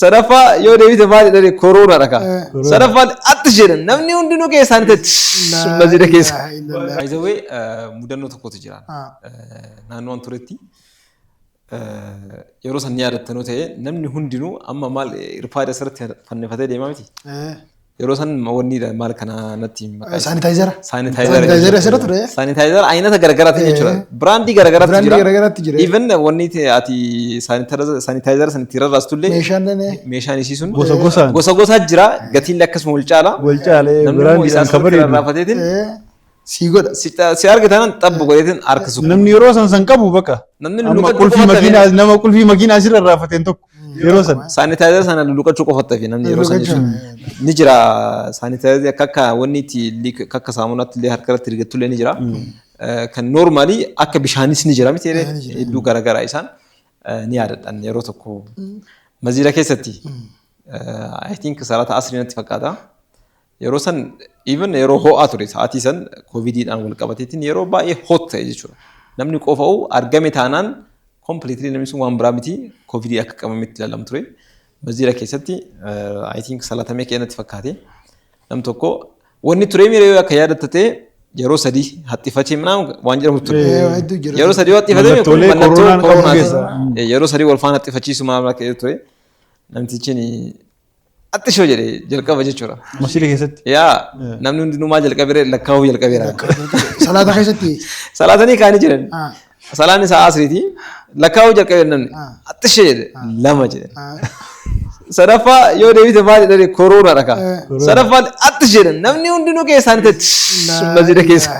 Sadaffaa yoo deebite maali dhalli koroona dhaka. Sadaffaan atti jedhan namni hundinuu keessaan ta'e masjida keessa. Ayizawee mudannoo tokkotu jira. Naannoo an turetti yeroo san yaadattanu ta'e namni hundinuu amma maal irfaada asirratti fannifatee deemaa miti. Yeroo san wanni maal kana natti sanitaayizara asirra ture. Sanitaayizara aynata garagaraatti jechuudha. Biraandii garagaraatti jira. Even wanni ati sanitaayizara san itti rarraastullee meeshaan isii sun gosa gosaa jira. Gatiin akkasuma wal caala. Namni isaa sirrii rarraafateetiin si godha. Si argatan xabbu godheetiin harkisu. Namni yeroo san qabu bakka. Nama qulfii makiinaa asirra rarraafateen tokko. Yeroo san sanitaayizara sana luqachuu qofatta fi namni yeroo san jechuun ni jira. Sanitaayizara akka wanni itti akka saamunaatti illee harkarratti rigatullee ni jira. Kan normaalii akka bishaanis ni jira miti hedduu garagaraa isaan ni yaadadhan yeroo tokko masjida keessatti I think salaata asrii natti fakkaata. Yeroo san even yeroo ho'aa ture sa'aatii san covididhaan wal qabateetiin yeroo baay'ee hot ta'e jechuudha. Namni qofa'u argame taanaan completely namni sun waan biraa miti covidii akka qabametti ilaalam ture. Masjida keessatti I think salaatamee keenyatti fakkaate nam tokko wanni ture miira yoo akka yaadatte yeroo sadii haxxifatee minaan waan jedhamu ture. Yeroo sadii haxxifatee mallattoo koronaati. Yeroo sadii wal faana haxxifachiisu maal akka ture namtichi attisho jedhee jalqaba jechuudha. Masjida keessatti. Yaa namni hundinuu maal jalqabee lakkaa'uu jalqabeera. Salaata keessatti. Salaatanii kaanii jiran. Salaan isaa asriiti lakkaa'uu jalqabee namni attisho jedhe lama jedhe. Sadaffaa yoo deebite maali dhalli koroona dhaka. Sadaffaan attisho jedhan namni hundinuu keessaan ta'e masjida keessa.